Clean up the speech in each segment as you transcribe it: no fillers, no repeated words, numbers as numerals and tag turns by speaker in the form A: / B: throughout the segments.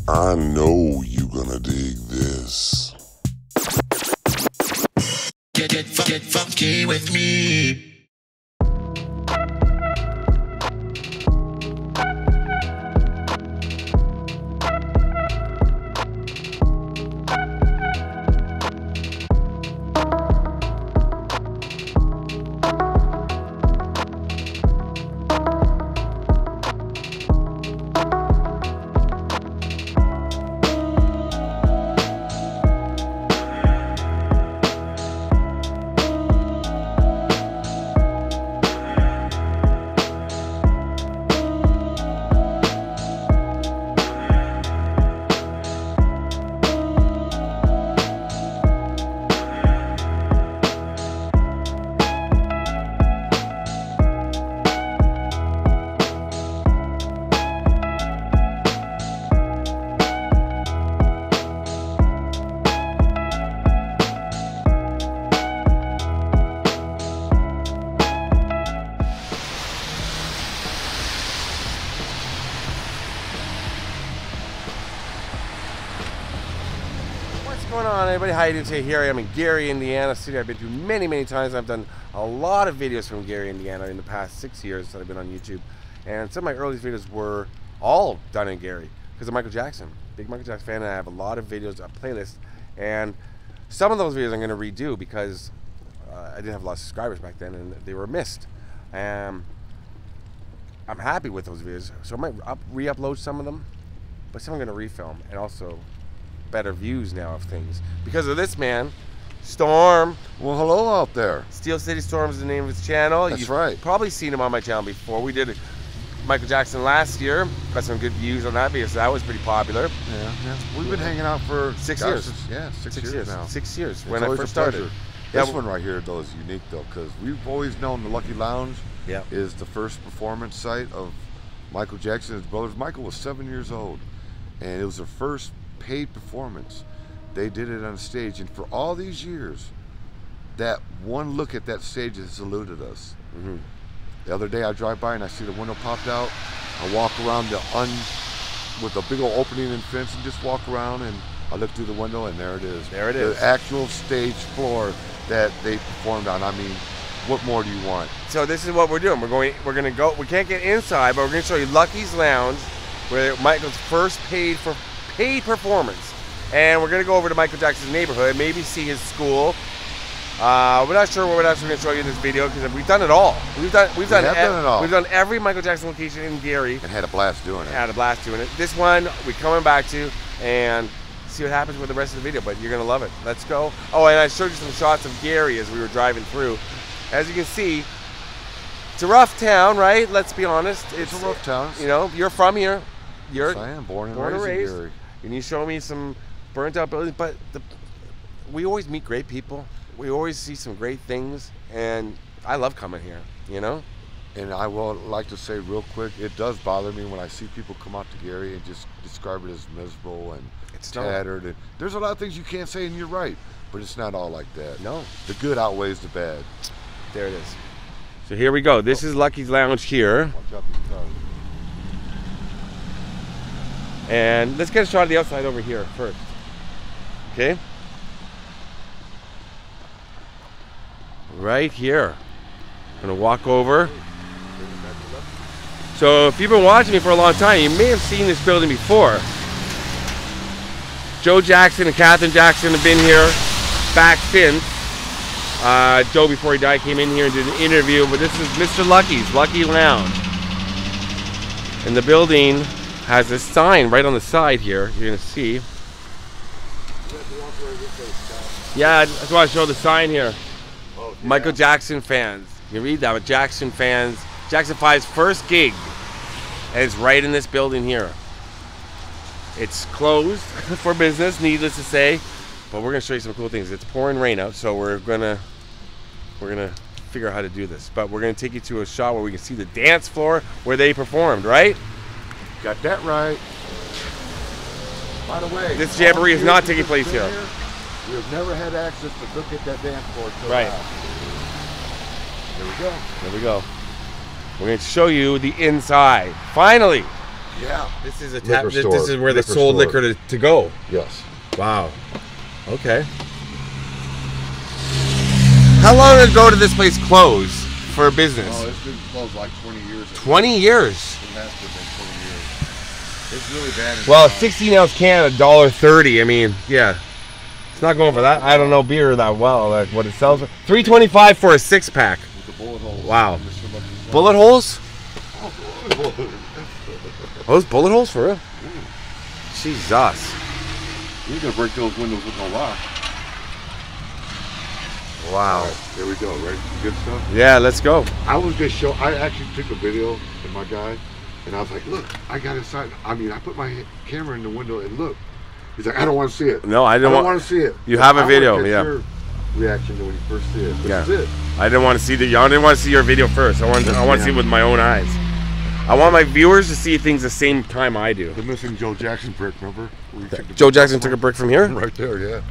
A: I know you gonna dig this.
B: Get funky with me.
C: What's going on, everybody? How you doing today? Here I am in Gary, Indiana city. I've been to many times. I've done a lot of videos from Gary, Indiana in the past 6 years that I've been on YouTube. And some of my earliest videos were all done in Gary because of Michael Jackson. Big Michael Jackson fan, and I have a lot of videos, a playlist. And some of those videos I'm going to redo because I didn't have a lot of subscribers back then and they were missed. I'm happy with those videos, so I might re-upload some of them, but some I'm going to refilm, and also better views now of things because of this man, Storm.
A: Well, hello out there.
C: Steel City Storm is the name of his channel.
A: That's
C: You've
A: right.
C: probably seen him on my channel before. We did Michael Jackson last year. Got some good views on that video, so that was pretty popular.
A: Yeah. We've been hanging out for
C: 6 years.
A: Yeah, six years now.
C: 6 years
A: It's
C: when I
A: always
C: first
A: a pleasure.
C: started.
A: This
C: Yeah,
A: one right here, though, is unique, though, because we've always known the Lucky Lounge is the first performance site of Michael Jackson and his brothers. Michael was 7 years old, and it was their first paid performance. They did it on stage, and for all these years, that one look at that stage has eluded us.
C: Mm-hmm.
A: The other day I drive by and I see the window popped out. I walk around with a big old opening and fence and just walk around, and I look through the window and there it is.
C: There it is.
A: The actual stage floor that they performed on. I mean, what more do you want?
C: So this is what we're doing. We're gonna go. We can't get inside, but we're gonna show you Lucky's Lounge, where Michael's first paid performance. And we're gonna go over to Michael Jackson's neighborhood, maybe see his school. We're not sure what else we're gonna show you in this video because we've done it all. We've done it all. We've done every Michael Jackson location in Gary.
A: And had a blast doing it.
C: Had a blast doing it. This one we're coming back to and see what happens with the rest of the video, but you're gonna love it. Let's go. Oh, and I showed you some shots of Gary as we were driving through. As you can see, it's a rough town, right? Let's be honest.
A: It's a rough town.
C: You know, you're from here.
A: Yes, I am born and raised in Gary.
C: And you show me some burnt out buildings, but we always meet great people. We always see some great things, and I love coming here, you know?
A: And I will like to say real quick, it does bother me when I see people come out to Gary and just describe it as miserable and
C: it's
A: tattered. And there's a lot of things you can't say, and you're right, but it's not all like that.
C: No.
A: The good outweighs the bad.
C: There it is. So here we go. This is Lucky's Lounge here.
A: Watch out these cars.
C: And let's get a shot of the outside over here first. Okay? Right here. I'm gonna walk over. So if you've been watching me for a long time, you may have seen this building before. Joe Jackson and Catherine Jackson have been here back since. Joe, before he died, came in here and did an interview, but this is Mr. Lucky's Lucky Lounge. And the building has a sign right on the side here. You're gonna see. Yeah, I just want to show the sign here.
A: Oh, yeah.
C: Michael Jackson fans. You read that, but Jackson fans. Jackson 5's first gig, and it's right in this building here. It's closed for business, needless to say, but we're gonna show you some cool things. It's pouring rain out, so we're gonna figure out how to do this. But we're gonna take you to a shot where we can see the dance floor where they performed, right?
A: Got that right. By the way,
C: This jamboree is not taking place here.
A: We've never had access to look at that dance floor till
C: Right.
A: now. There we go.
C: There we go. We're going to show you the inside. Finally,
A: Yeah.
C: This is a
A: Liquor
C: tap.
A: store.
C: This is where they
A: Liquor
C: sold
A: store.
C: liquor to go.
A: Yes.
C: Wow. Okay. How long ago did this place close for business?
A: Oh, it's been closed like 20 years.
C: 20 years.
A: It has to have been 20 years. It's really bad.
C: Well, a 16-ounce can, $1.30. I mean, yeah. It's not going for that. I don't know beer that well, like what it sells for. $3.25 for a 6-pack.
A: With the bullet holes.
C: Wow.
A: Mr. Lucky's
C: Bullet holes? Those bullet holes for real? Jesus.
A: You're gonna break those windows with no lock.
C: Wow.
A: All right, there we go, right? Some good stuff.
C: Yeah, let's go.
A: I was gonna show. I actually took a video of my guy, and I was like, "Look, I got inside." I mean, I put my camera in the window and look. He's like, "I don't want to see it."
C: No, I
A: don't
C: don't
A: want to see it.
C: You have a
A: I wanna
C: video,
A: get
C: yeah.
A: Your reaction to when you first see it. This
C: Yeah.
A: is it.
C: I didn't want to see I didn't want to see your video first. I want to see it with my own eyes. I want my viewers to see things the same time I do.
A: The missing Joe Jackson brick, remember? Where you took the
C: Joe
A: brick
C: Jackson
A: off?
C: took a brick from here?
A: Right there, yeah.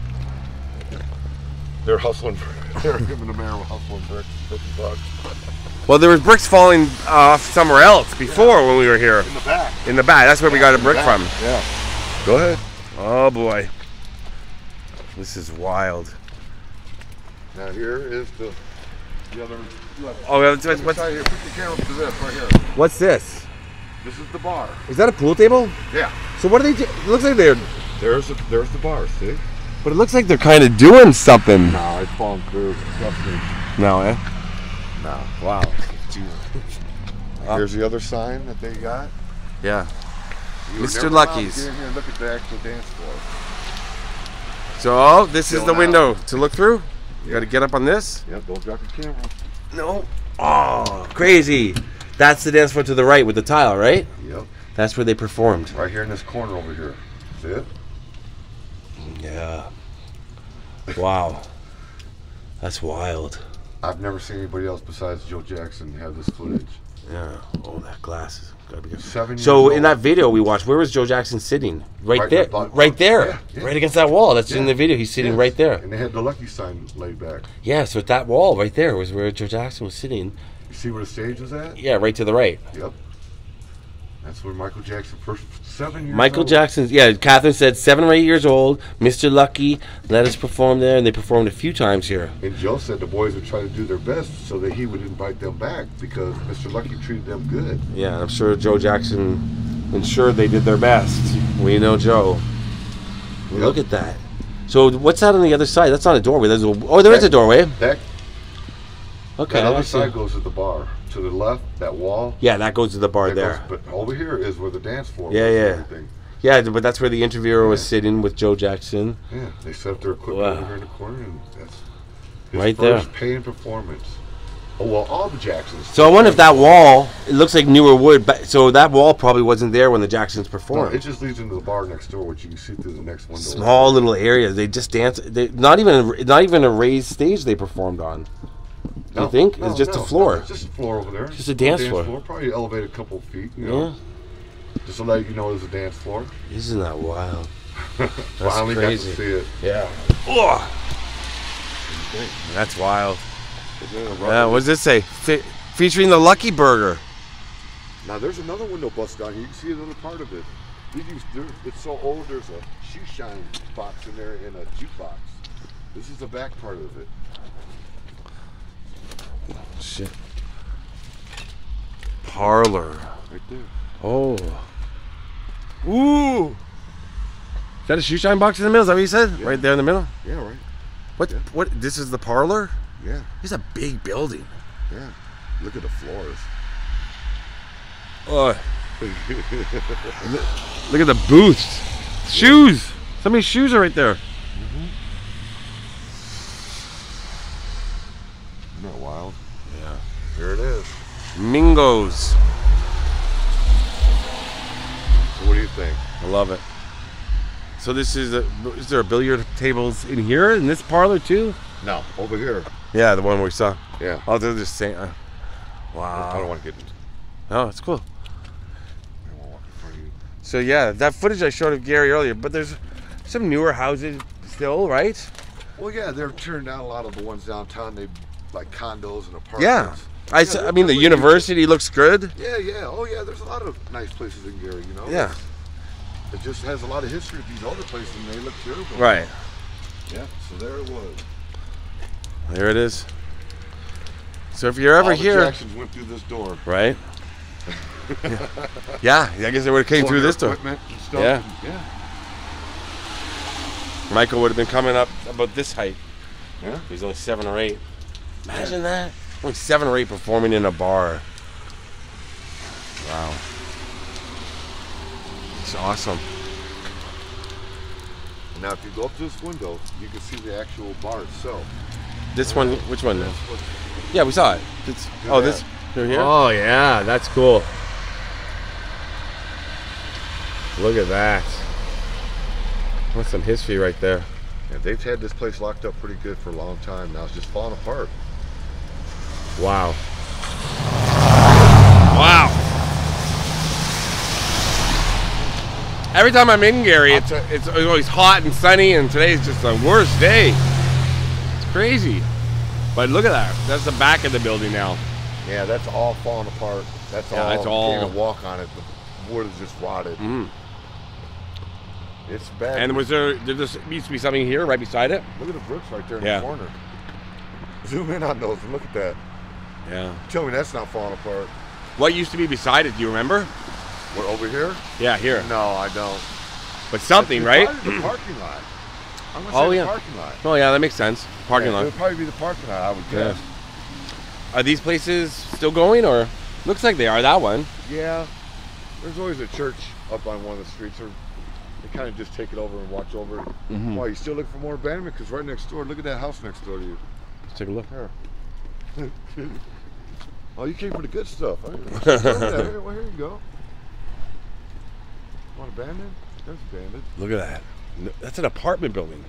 A: They're hustling. They're giving the mayor a hustling brick, $50.
C: Well, there was bricks falling off somewhere else before when we were here.
A: In the back.
C: In the back. That's where we got a brick
A: Back.
C: from.
A: Yeah. Go ahead.
C: Oh boy. This is wild.
A: Now here is the other. Look,
C: Oh, what's
A: right here. Put the camera to this right here.
C: what's this?
A: This is the bar.
C: Is that a pool table?
A: Yeah.
C: So what do they do? It looks like they're,
A: There's the bar. See?
C: but it looks like they're kind of doing something.
A: No, it's falling through. Disgusting.
C: No, eh?
A: No.
C: Wow.
A: Here's the other sign that they got.
C: Yeah.
A: You were
C: Mr.
A: never allowed to
C: Lucky's.
A: Get in here and look at the actual dance floor.
C: So, oh, this is
A: Still
C: the
A: now.
C: window to look through. You got to get up on this.
A: Yep. Don't drop your camera.
C: No. Oh, crazy. That's the dance floor to the right with the tile, right?
A: Yep.
C: That's where they performed.
A: Right here in this corner over here. See it?
C: Yeah. Wow. That's wild.
A: I've never seen anybody else besides Joe Jackson have this footage.
C: Yeah. Oh, that glass is gotta be good.
A: 7 years
C: So
A: old.
C: in that video we watched, where was Joe Jackson sitting? Right
A: Right
C: there.
A: in the bottom.
C: Right there.
A: Yeah, yeah.
C: Right against that wall. That's in
A: Yeah.
C: the video. He's sitting
A: Yes.
C: right there.
A: And they had the Lucky sign laid back.
C: Yeah, so at that wall right there was where Joe Jackson was sitting.
A: You see where the stage was at?
C: Yeah, right to the right.
A: Yep. That's where Michael Jackson first 7 years
C: Michael
A: old.
C: Jackson's, yeah, Catherine said 7 or 8 years old, Mr. Lucky let us perform there, and they performed a few times here.
A: And Joe said the boys would try to do their best so that he would invite them back because Mr. Lucky treated them good.
C: Yeah, I'm sure Joe Jackson ensured they did their best. We know Joe. Look at that. So what's that on the other side? That's not a doorway. There's a, oh, there is a doorway.
A: That,
C: Okay.
A: that
C: I
A: other
C: see.
A: side goes to the bar. To the left, that wall.
C: Yeah, that goes to the bar
A: that
C: there.
A: goes- but over here is where the dance floor
C: Yeah,
A: was and
C: yeah.
A: everything.
C: Yeah, but that's where the interviewer was
A: Yeah.
C: sitting with Joe Jackson.
A: Yeah, they set up their equipment
C: Wow.
A: over here in the corner, and that's his
C: Right
A: first
C: there.
A: paying performance. Oh well, all the Jacksons.
C: So I wonder if that wall, it looks like newer wood, but so that wall probably wasn't there when the Jacksons
A: No,
C: performed.
A: it just leads into the bar next door, which you can see through the next window.
C: Small little areas. They just dance. They not even a raised stage they performed on. Do you think? It's just a floor.
A: It's just a floor over there.
C: Just a dance floor.
A: Probably elevated a couple of feet. You know, just to let you know there's a dance floor.
C: Isn't that wild?
A: Finally
C: crazy.
A: got to see it.
C: Yeah. Oh, that's wild. Yeah. What does this say? Featuring the Lucky Burger.
A: Now there's another window bust down here. You can see another part of it. It's so old. There's a shoe shine box in there and a jukebox. This is the back part of it.
C: Shit. Parlor.
A: Right there.
C: Oh. Ooh. Is that a shoe shine box in the middle? Is that what you said?
A: Yeah.
C: Right there in the middle?
A: Yeah, right.
C: What?
A: Yeah.
C: What? This is the parlor?
A: Yeah,
C: It's a big building.
A: yeah. Look at the floors.
C: Oh. Look at the booths. Shoes. So many shoes are right there.
A: Isn't that wild?
C: Yeah.
A: Here it is.
C: Mingos.
A: So what do you think?
C: I love it. So this is there billiard tables in here in this parlor too?
A: No, over here.
C: Yeah, the one we saw.
A: Yeah.
C: Oh, they're just saying.
A: I
C: Wow.
A: don't want to get.
C: Oh, it's cool.
A: I won't walk in front of you.
C: So yeah, that footage I showed of Gary earlier, but there's some newer houses still, right?
A: Well, yeah, they're tearing down a lot of the ones downtown. They like condos and apartments.
C: Yeah. I mean, the university looks good.
A: Yeah, yeah. Oh, yeah. There's a lot of nice places in Gary, you know.
C: Yeah.
A: It just has a lot of history of these other places, and they look terrible.
C: Right.
A: Yeah. So there it was.
C: There it is. So if you're ever
A: All the
C: here,
A: Jacksons went through this door.
C: right? Yeah. I guess they would have came through this door.
A: Equipment and stuff.
C: Yeah.
A: Yeah.
C: Michael would have been coming up about this height.
A: Yeah.
C: He's only 7 or 8. Imagine that. Only 7 or 8 performing in a bar. Wow. It's awesome.
A: Now, if you go up to this window, you can see the actual bar itself.
C: This one, which one?
A: That's what-
C: Yeah, we saw it. Oh,
A: that.
C: this. They're here?
D: Oh yeah, that's cool. Look at that.
C: That's some history right there.
A: Yeah, they've had this place locked up pretty good for a long time. Now it's just falling apart.
D: Wow.
C: Wow. Every time I'm in Gary, it's always hot and sunny, and today's just the worst day. It's crazy. But look at that. That's the back of the building now.
A: Yeah, that's all falling apart. That's
C: Yeah,
A: all.
C: that's all-
A: You can't even walk on it. The wood is just rotted.
C: Mm.
A: It's bad.
C: And there just used to be something here right beside it?
A: Look at the bricks right there in
C: Yeah.
A: the corner. Zoom in on those and look at that.
C: Yeah.
A: Tell me that's not falling apart.
C: What used to be beside it? Do you remember?
A: What, over here?
C: Yeah, here.
A: No, I don't.
C: But something,
A: It's
C: right?
A: probably the parking lot. I'm gonna
C: Oh,
A: say
C: yeah.
A: the parking lot.
C: Oh, yeah, that makes sense. Parking
A: Yeah,
C: lot.
A: It would probably be the parking lot, I would guess.
C: Are these places still going, or looks like they are? That one.
A: Yeah. There's always a church up on one of the streets, or they kind of just take it over and watch over it.
C: Mhm.
A: Why, you still looking for more abandonment? Because right next door, look at that house next door to you.
C: Let's take a look.
A: Here. Oh, you came for the good stuff. Huh? Well, here you go. Want abandoned? That's abandoned.
C: Look at that. No, that's an apartment building.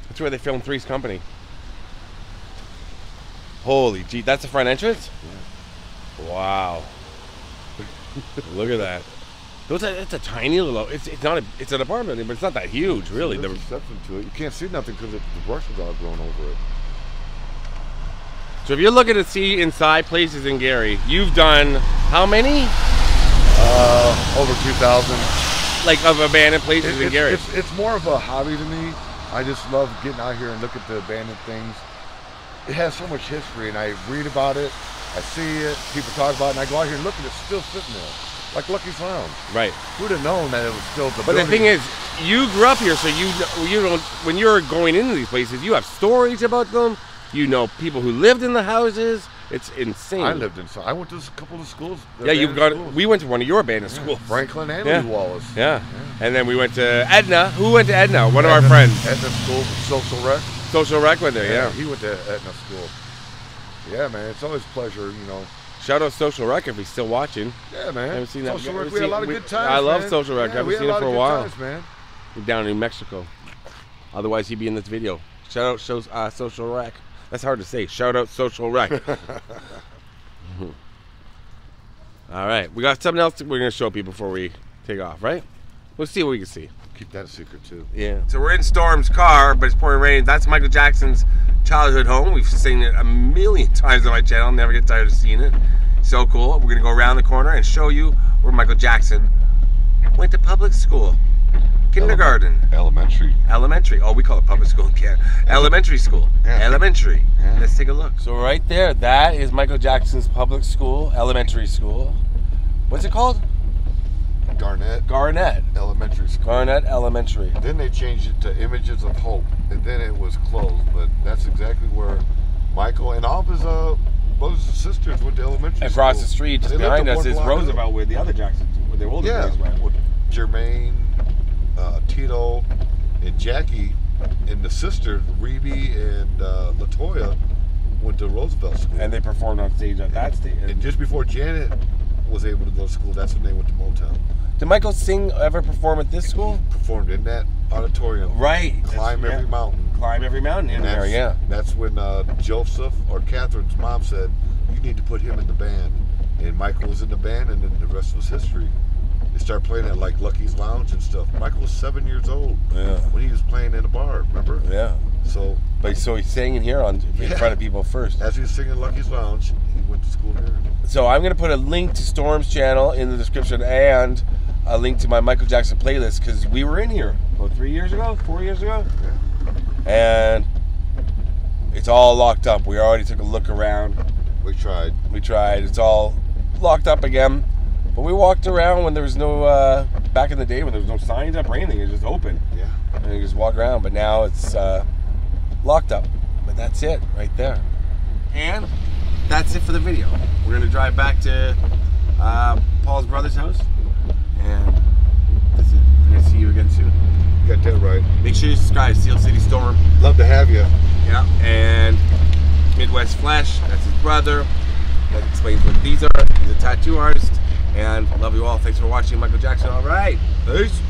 C: That's where they filmed Three's Company. Holy gee, that's the front entrance? Yeah. Wow. Look at that. It's a tiny little. It's not a. It's an apartment building, but it's not that huge, really.
A: There's reception to it. You can't see nothing because the brush is all grown over it.
C: So if you're looking to see inside places in Gary, you've done how many?
A: Over 2,000.
C: Like of abandoned places in Gary.
A: It's more of a hobby to me. I just love getting out here and look at the abandoned things. It has so much history, and I read about it, I see it, people talk about it, and I go out here and look, and it's still sitting there, like Lucky's Lounge.
C: Right.
A: Who'd have known that it was still the
C: But the thing is, you grew up here, so you don't. When you're going into these places, you have stories about them. You know people who lived in the houses. It's insane.
A: I lived in. I went to a couple of schools.
C: Yeah, you've got.
A: Schools.
C: We went to one of your abandoned schools.
A: Franklin and
C: Yeah.
A: Lee Wallace.
C: Yeah. And then we went to Edna. Who went to Edna? One of our friends.
A: Edna School, Social Rec.
C: Social Rec went there. Yeah.
A: He went to Edna School. Yeah, man, it's always a pleasure, you know.
C: Shout out Social Rec if he's still watching.
A: Yeah, man.
C: Haven't seen that.
A: Social Rec,
C: Haven't
A: we had a
C: seen-
A: lot of
C: we-
A: good times.
C: I love
A: man.
C: Social Rec. I haven't
A: we had
C: seen
A: a
C: it
A: lot
C: for
A: of
C: a
A: good
C: while.
A: times, man.
C: We're down in Mexico. Otherwise, he'd be in this video. Shout out Social Rec. That's hard to say. Shout out Social Rec. All right, we got something else we're gonna show people before we take off, right? We'll see what we can see.
A: Keep that a secret too.
C: Yeah. So we're in Storm's car, but it's pouring rain. That's Michael Jackson's childhood home. We've seen it a million times on my channel. Never get tired of seeing it. So cool. We're gonna go around the corner and show you where Michael Jackson went to public school, kindergarten, elementary. Oh, we call it public school in Canada. Elementary school.
A: Yeah.
C: Elementary.
A: Yeah.
C: Let's take a look. So right there, that is Michael Jackson's public school, elementary school. What's it called? Garnett
A: Elementary School.
C: Garnett Elementary.
A: Then they changed it to Images of Hope, and then it was closed. But that's exactly where Michael and all of his brothers and sisters went to elementary school.
C: Across the street, just
A: They lived
C: behind
A: up
C: us,
A: one
C: is
A: block
C: Roosevelt, where the other Jacksons, where their older
A: Yeah,
C: boys went.
A: with Jermaine, Tito, and Jackie, and the sisters, Rebe and LaToya, went to Roosevelt School.
C: And they performed on stage at that stage.
A: And just before Janet was able to go to school, that's when they went to Motown.
C: Did Michael ever perform at this school?
A: Performed in that auditorium.
C: Right.
A: Climb every mountain.
C: Climb every mountain in there, yeah.
A: That's when Joseph or Catherine's mom said, you need to put him in the band. And Michael was in the band, and then the rest was history. They started playing at like Lucky's Lounge and stuff. Michael was 7 years old
C: Yeah.
A: when he was playing in a bar, remember?
C: Yeah.
A: So,
C: But so he's singing here in front of people first.
A: as he was singing Lucky's Lounge, he went to school here.
C: So I'm gonna put a link to Storm's channel in the description and a link to my Michael Jackson playlist because we were in here about 4 years ago, and it's all locked up. We already took a look around.
A: We tried.
C: It's all locked up again. But we walked around when there was no, back in the day when there was no signs up or anything. It was just open.
A: Yeah.
C: And you just walk around. But now it's locked up. But that's it right there. And that's it for the video. We're going to drive back to Paul's brother's house. And that's it. I'm going to see you again soon.
A: You got that right.
C: Make sure you subscribe. Steel City Storm.
A: Love to have you.
C: Yeah. And Midwest Flesh. That's his brother. That explains what these are. He's a tattoo artist. And love you all. Thanks for watching Michael Jackson. All right. Peace.